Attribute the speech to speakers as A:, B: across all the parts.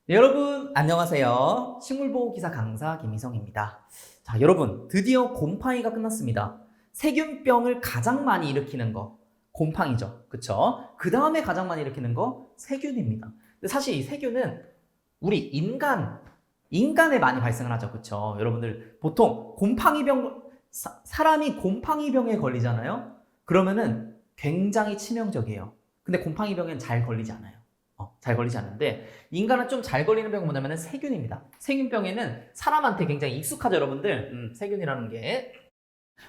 A: 네, 여러분 안녕하세요. 식물보호기사 강사 김희성입니다. 자, 여러분 드디어 곰팡이가 끝났습니다. 세균병을 가장 많이 일으키는 거 곰팡이죠. 그쵸? 그 다음에 가장 많이 일으키는 거 세균입니다. 근데 사실 이 세균은 우리 인간에 많이 발생을 하죠. 그쵸? 여러분들 보통 곰팡이병 사람이 곰팡이병에 걸리잖아요. 그러면은 굉장히 치명적이에요. 근데 곰팡이병엔 잘 걸리지 않아요. 잘 걸리지 않는데 인간은 좀 잘 걸리는 병은 뭐냐면 세균입니다. 세균병에는 사람한테 굉장히 익숙하죠, 여러분들. 세균이라는 게.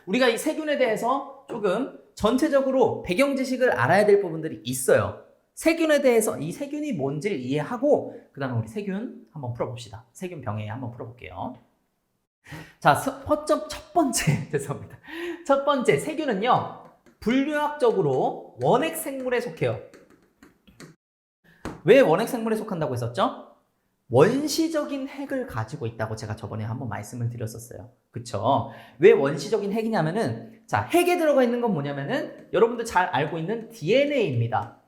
A: 우리가 이 세균에 대해서 조금 전체적으로 배경 지식을 알아야 될 부분들이 있어요. 세균에 대해서 이 세균이 뭔지를 이해하고 그 다음에 우리 세균 한번 풀어봅시다. 세균병에 한번 풀어볼게요. 자, 첫 번째 죄송합니다. 첫 번째 세균은요, 분류학적으로 원핵 생물에 속해요. 왜 원핵 생물에 속한다고 했었죠? 원시적인 핵을 가지고 있다고 제가 저번에 한번 말씀을 드렸었어요. 그쵸? 왜 원시적인 핵이냐면은, 자, 핵에 들어가 있는 건 뭐냐면은, 여러분들 잘 알고 있는 DNA입니다.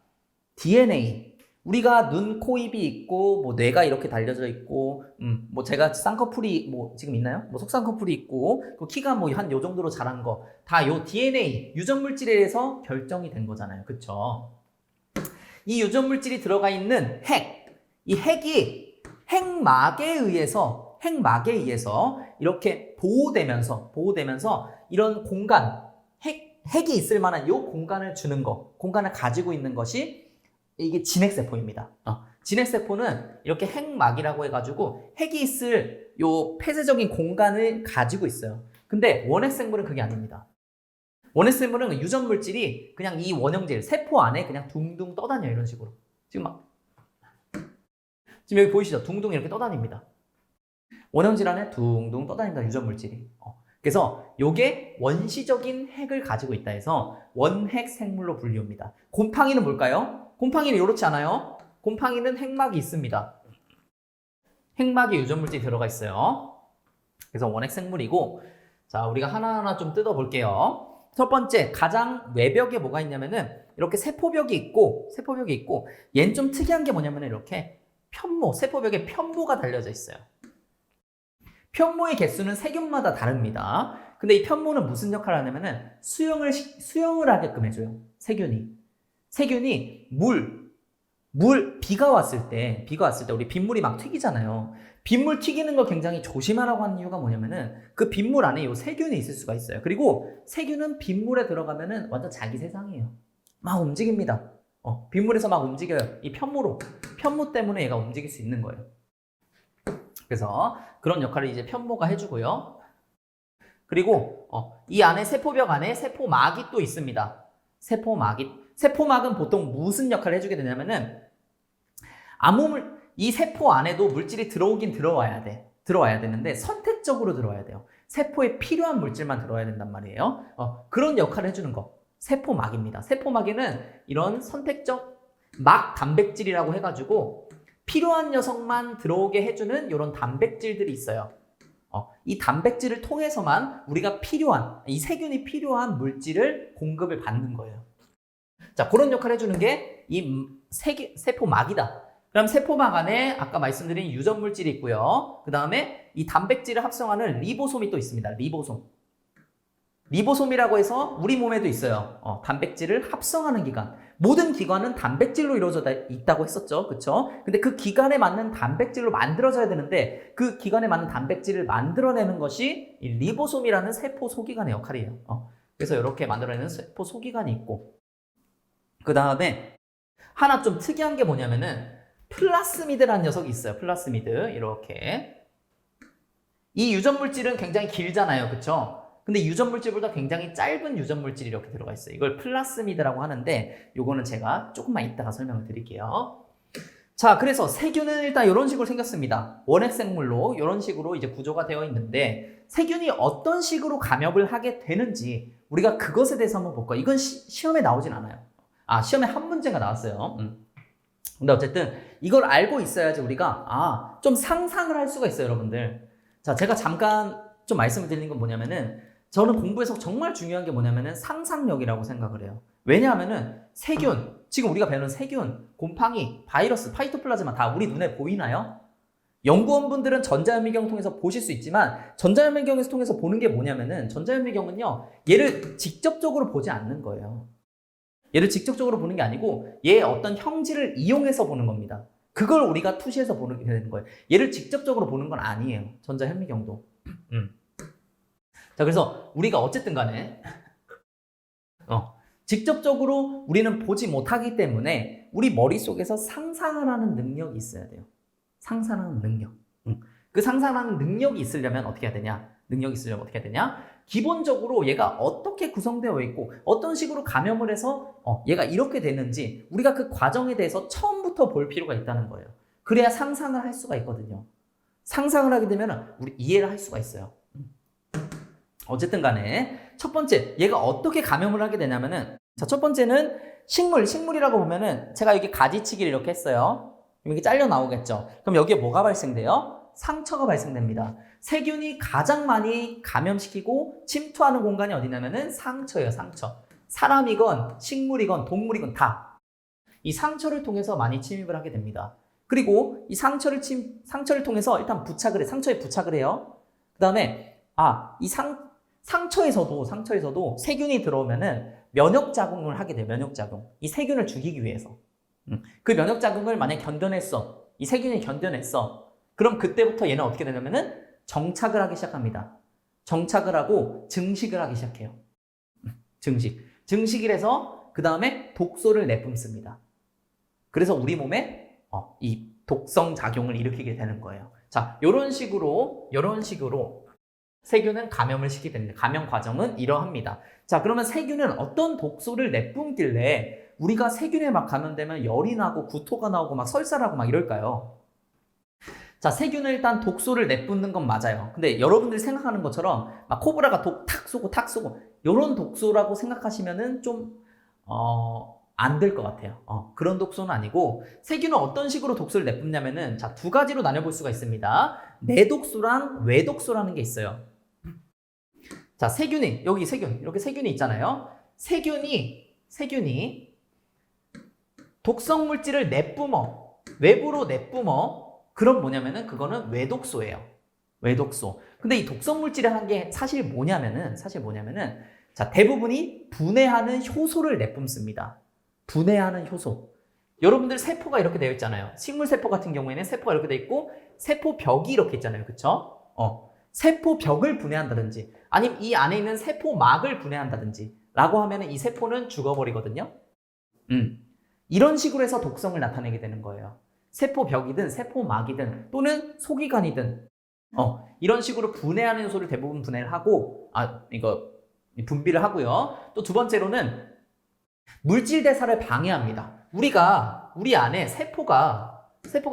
A: DNA. 우리가 눈, 코, 입이 있고, 뭐 뇌가 이렇게 달려져 있고, 뭐 제가 쌍꺼풀이 뭐 지금 있나요? 뭐 속쌍꺼풀이 있고, 그 키가 뭐 한 요 정도로 자란 거, 다 요 DNA, 유전물질에 의해서 결정이 된 거잖아요. 그쵸? 이 유전물질이 들어가 있는 이 핵이 핵막에 의해서 이렇게 보호되면서 이런 공간, 핵이 있을 만한 이 공간을 주는 거, 공간을 가지고 있는 것이 이게 진핵세포입니다. 진핵세포는 이렇게 핵막이라고 해가지고 핵이 있을 요 폐쇄적인 공간을 가지고 있어요. 근데 원핵생물은 그게 아닙니다. 원핵 생물은 유전물질이 그냥 이 원형질, 세포 안에 그냥 둥둥 떠다녀요. 이런 식으로. 지금 여기 보이시죠? 둥둥 이렇게 떠다닙니다. 원형질 안에 둥둥 떠다닙니다. 유전물질이. 그래서 요게 원시적인 핵을 가지고 있다 해서 원핵 생물로 분류합니다. 곰팡이는 뭘까요? 곰팡이는 이렇지 않아요. 곰팡이는 핵막이 있습니다. 핵막에 유전물질이 들어가 있어요. 그래서 원핵 생물이고, 자, 우리가 하나하나 좀 뜯어볼게요. 첫 번째, 가장 외벽에 뭐가 있냐면은 이렇게 세포벽이 있고 얘는 좀 특이한 게 뭐냐면 이렇게 세포벽에 편모가 달려져 있어요. 편모의 개수는 세균마다 다릅니다. 근데 이 편모는 무슨 역할을 하냐면은 수영을 하게끔 해줘요. 세균이 비가 왔을 때 우리 빗물이 막 튀기잖아요. 빗물 튀기는 거 굉장히 조심하라고 하는 이유가 뭐냐면은 그 빗물 안에 요 세균이 있을 수가 있어요. 그리고 세균은 빗물에 들어가면은 완전 자기 세상이에요. 막 움직입니다. 빗물에서 막 움직여요. 이 편모 때문에 얘가 움직일 수 있는 거예요. 그래서 그런 역할을 이제 편모가 해주고요. 그리고 이 안에 세포벽 안에 세포막이 또 있습니다. 세포막은 보통 무슨 역할을 해주게 되냐면은 이 세포 안에도 물질이 들어오긴 들어와야 되는데 선택적으로 들어와야 돼요. 세포에 필요한 물질만 들어와야 된단 말이에요. 그런 역할을 해주는 거 세포막입니다. 세포막에는 이런 선택적 막 단백질이라고 해가지고 필요한 녀석만 들어오게 해주는 이런 단백질들이 있어요. 이 단백질을 통해서만 우리가 이 세균이 필요한 물질을 공급을 받는 거예요. 자, 그런 역할을 해주는 게 이 세포막이다. 그럼 세포막 안에 아까 말씀드린 유전물질이 있고요. 그 다음에 이 단백질을 합성하는 리보솜이 또 있습니다. 리보솜이라고 해서 우리 몸에도 있어요. 단백질을 합성하는 기관. 모든 기관은 단백질로 이루어져 있다고 했었죠. 그쵸? 근데 그 기관에 맞는 단백질로 만들어져야 되는데 그 기관에 맞는 단백질을 만들어내는 것이 이 리보솜이라는 세포 소기관의 역할이에요. 그래서 이렇게 만들어내는 세포 소기관이 있고, 그 다음에 하나 좀 특이한 게 뭐냐면은 플라스미드라는 녀석이 있어요. 플라스미드 이렇게. 이 유전물질은 굉장히 길잖아요. 그쵸? 근데 유전물질보다 굉장히 짧은 유전물질이 이렇게 들어가 있어요. 이걸 플라스미드라고 하는데 요거는 제가 조금만 이따가 설명을 드릴게요. 자, 그래서 세균은 일단 이런 식으로 생겼습니다. 원핵 생물로 이런 식으로 이제 구조가 되어 있는데 세균이 어떤 식으로 감염을 하게 되는지 우리가 그것에 대해서 한번 볼까요? 이건 시험에 나오진 않아요. 시험에 한 문제가 나왔어요. 근데 어쨌든 이걸 알고 있어야지 우리가 좀 상상을 할 수가 있어요, 여러분들. 자, 제가 잠깐 좀 말씀을 드리는 건 뭐냐면은 저는 공부에서 정말 중요한 게 뭐냐면은 상상력이라고 생각을 해요. 왜냐하면은 세균, 지금 우리가 배우는 세균, 곰팡이, 바이러스, 파이토플라즈마 다 우리 눈에 보이나요? 연구원분들은 전자현미경을 통해서 보실 수 있지만 전자현미경을 통해서 보는 게 뭐냐면은 전자현미경은요. 얘를 직접적으로 보지 않는 거예요. 얘를 직접적으로 보는 게 아니고 얘의 어떤 형질을 이용해서 보는 겁니다. 그걸 우리가 투시해서 보게 되는 거예요. 얘를 직접적으로 보는 건 아니에요. 전자현미경도. 자, 그래서 우리가 어쨌든 간에 직접적으로 우리는 보지 못하기 때문에 우리 머릿속에서 상상을 하는 능력이 있어야 돼요. 상상하는 능력. 그 상상하는 능력이 있으려면 어떻게 해야 되냐? 기본적으로 얘가 어떻게 구성되어 있고 어떤 식으로 감염을 해서 얘가 이렇게 됐는지 우리가 그 과정에 대해서 처음부터 볼 필요가 있다는 거예요. 그래야 상상을 할 수가 있거든요. 상상을 하게 되면 우리 이해를 할 수가 있어요. 어쨌든 간에 첫 번째, 얘가 어떻게 감염을 하게 되냐면은 자, 첫 번째는 식물이라고 보면은 제가 여기 가지치기를 이렇게 했어요. 이게 잘려 나오겠죠. 그럼 여기에 뭐가 발생돼요? 상처가 발생됩니다. 세균이 가장 많이 감염시키고 침투하는 공간이 어디냐면은 상처예요, 상처. 사람이건 식물이건 동물이건 다 이 상처를 통해서 많이 침입을 하게 됩니다. 그리고 이 상처를 통해서 일단 상처에 부착을 해요. 그 다음에 상처에서도 세균이 들어오면은 면역작용을 하게 돼요. 면역작용. 이 세균을 죽이기 위해서. 그 면역작용을 만약에 견뎌냈어. 이 세균이 견뎌냈어. 그럼 그때부터 얘는 어떻게 되냐면은 정착을 하기 시작합니다. 정착을 하고 증식을 하기 시작해요. 증식을 해서 그 다음에 독소를 내뿜습니다. 그래서 우리 몸에 이 독성 작용을 일으키게 되는 거예요. 자, 요런 식으로 세균은 감염을 시키게 됩니다. 감염 과정은 이러합니다. 자, 그러면 세균은 어떤 독소를 내뿜길래 우리가 세균에 막 감염되면 열이 나고 구토가 나오고 막 설사나고 막 이럴까요? 자, 세균은 일단 독소를 내뿜는 건 맞아요. 근데 여러분들이 생각하는 것처럼 막 코브라가 독 탁 쏘고 이런 독소라고 생각하시면은 좀 안 될 것 같아요. 그런 독소는 아니고 세균은 어떤 식으로 독소를 내뿜냐면은 자, 두 가지로 나눠볼 수가 있습니다. 내독소랑 외독소라는 게 있어요. 자, 이렇게 세균이 있잖아요. 세균이 독성 물질을 외부로 내뿜어. 그럼 뭐냐면은 그거는 외독소예요. 외독소. 근데 이 독성 물질이라는 게 사실 뭐냐면은 자, 대부분이 분해하는 효소를 내뿜습니다. 분해하는 효소. 여러분들 세포가 이렇게 되어 있잖아요. 식물 세포 같은 경우에는 세포가 이렇게 되어 있고 세포벽이 이렇게 있잖아요. 그쵸? 세포벽을 분해한다든지 아니면 이 안에 있는 세포막을 분해한다든지 라고 하면 이 세포는 죽어버리거든요. 이런 식으로 해서 독성을 나타내게 되는 거예요. 세포벽이든 세포막이든 또는 소기관이든 이런 식으로 분해하는 요소를 대부분 분해를 하고 분비를 하고요. 또 두 번째로는 물질 대사를 방해합니다. 우리 안에 세포가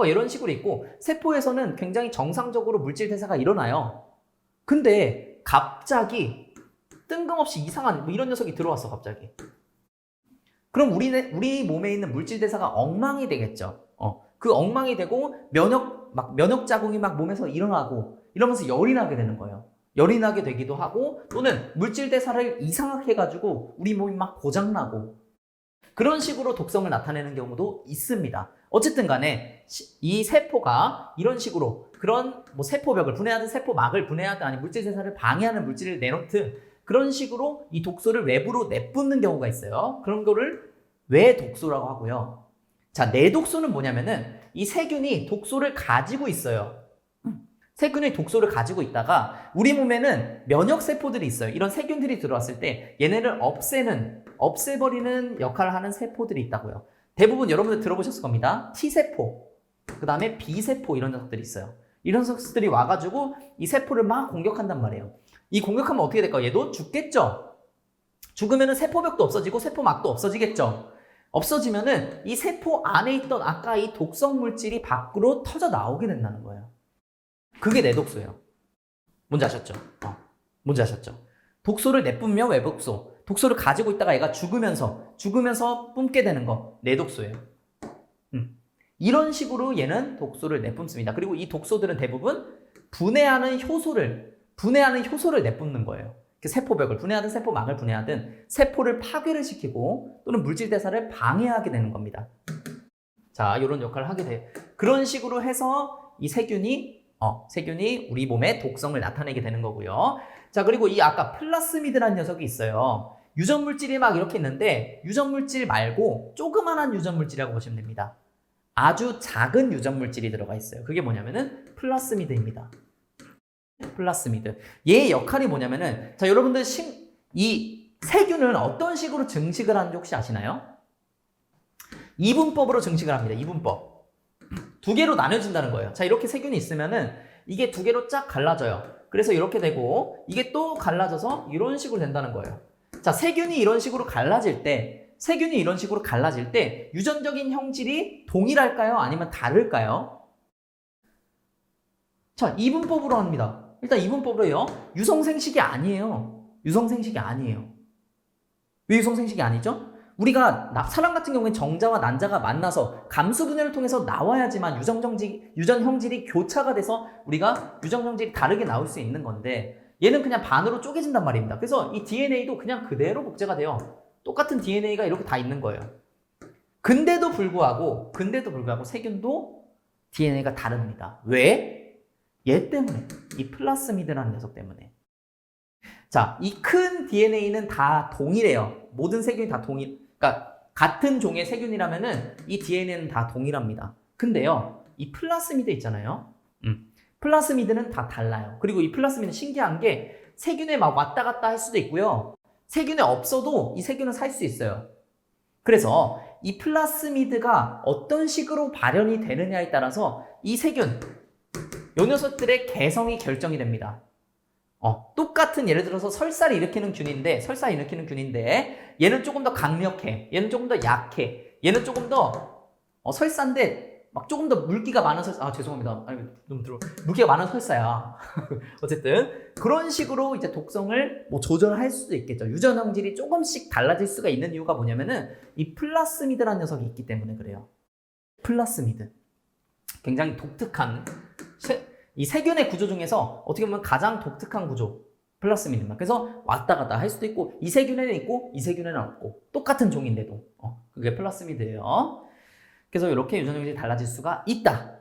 A: 이런 식으로 있고 세포에서는 굉장히 정상적으로 물질 대사가 일어나요. 근데 갑자기 뜬금없이 이상한 이런 녀석이 들어왔어. 갑자기. 그럼 우리 몸에 있는 물질 대사가 엉망이 되겠죠. 그 엉망이 되고 면역 작용이 막 몸에서 일어나고 이러면서 열이 나게 되는 거예요. 열이 나게 되기도 하고 또는 물질 대사를 이상하게 해가지고 우리 몸이 막 고장나고 그런 식으로 독성을 나타내는 경우도 있습니다. 어쨌든 간에 이 세포가 이런 식으로 그런 세포벽을 분해하든 세포막을 분해하든 아니 물질 대사를 방해하는 물질을 내놓든 그런 식으로 이 독소를 외부로 내뿜는 경우가 있어요. 그런 거를 외독소라고 하고요. 자, 내독소는 뭐냐면은 이 세균이 독소를 가지고 있어요. 세균이 독소를 가지고 있다가 우리 몸에는 면역세포들이 있어요. 이런 세균들이 들어왔을 때 얘네를 없애버리는 역할을 하는 세포들이 있다고요. 대부분 여러분들 들어보셨을 겁니다. T세포, 그 다음에 B세포 이런 녀석들이 있어요. 이런 녀석들이 와가지고 이 세포를 막 공격한단 말이에요. 이 공격하면 어떻게 될까요? 얘도 죽겠죠? 죽으면은 세포벽도 없어지고 세포막도 없어지겠죠? 없어지면은 이 세포 안에 있던 아까 이 독성 물질이 밖으로 터져 나오게 된다는 거예요. 그게 내독소예요. 뭔지 아셨죠? 독소를 내뿜으면 외독소. 독소를 가지고 있다가 얘가 죽으면서 뿜게 되는 거. 내독소예요. 이런 식으로 얘는 독소를 내뿜습니다. 그리고 이 독소들은 대부분 분해하는 효소를 내뿜는 거예요. 세포벽을 분해하든 세포막을 분해하든 세포를 파괴를 시키고 또는 물질 대사를 방해하게 되는 겁니다. 자, 이런 역할을 하게 돼요. 그런 식으로 해서 이 세균이 우리 몸의 독성을 나타내게 되는 거고요. 자, 그리고 이 아까 플라스미드라는 녀석이 있어요. 유전물질이 막 이렇게 있는데 유전물질 말고 조그만한 유전물질이라고 보시면 됩니다. 아주 작은 유전물질이 들어가 있어요. 그게 뭐냐면은 플라스미드입니다. 플라스미드. 얘의 역할이 뭐냐면은, 자, 여러분들 이 세균은 어떤 식으로 증식을 하는지 혹시 아시나요? 이분법으로 증식을 합니다. 이분법. 두 개로 나눠진다는 거예요. 자, 이렇게 세균이 있으면은 이게 두 개로 쫙 갈라져요. 그래서 이렇게 되고 이게 또 갈라져서 이런 식으로 된다는 거예요. 자, 세균이 이런 식으로 갈라질 때 유전적인 형질이 동일할까요? 아니면 다를까요? 자, 이분법으로 합니다. 일단 이분법으로요. 유성생식이 아니에요. 유성생식이 아니에요. 왜 유성생식이 아니죠? 우리가 사람 같은 경우에 정자와 난자가 만나서 감수분해를 통해서 나와야지만 유전형질이 교차가 돼서 우리가 유전형질이 다르게 나올 수 있는 건데 얘는 그냥 반으로 쪼개진단 말입니다. 그래서 이 DNA도 그냥 그대로 복제가 돼요. 똑같은 DNA가 이렇게 다 있는 거예요. 근데도 불구하고 세균도 DNA가 다릅니다. 왜? 얘 때문에. 이 플라스미드라는 녀석 때문에. 자, 이 큰 DNA는 다 동일해요. 모든 세균이 다 그러니까 같은 종의 세균이라면은 이 DNA는 다 동일합니다. 근데요, 이 플라스미드 있잖아요. 플라스미드는 다 달라요. 그리고 이 플라스미드는 신기한 게 세균에 막 왔다 갔다 할 수도 있고요. 세균에 없어도 이 세균은 살 수 있어요. 그래서 이 플라스미드가 어떤 식으로 발현이 되느냐에 따라서 이 세균, 이 녀석들의 개성이 결정이 됩니다. 똑같은 예를 들어서 설사를 일으키는 균인데 얘는 조금 더 강력해. 얘는 조금 더 약해. 얘는 조금 더 설사인데 막 조금 더 물기가 많은 설사. 죄송합니다. 물기가 많은 설사야. 어쨌든 그런 식으로 이제 독성을 조절할 수도 있겠죠. 유전 형질이 조금씩 달라질 수가 있는 이유가 뭐냐면은 이 플라스미드라는 녀석이 있기 때문에 그래요. 플라스미드. 굉장히 독특한 이 세균의 구조 중에서 어떻게 보면 가장 독특한 구조. 플라스미드만. 그래서 왔다 갔다 할 수도 있고 이 세균에는 있고 이 세균에는 없고 똑같은 종인데도 그게 플라스미드예요. 그래서 이렇게 유전형질이 달라질 수가 있다.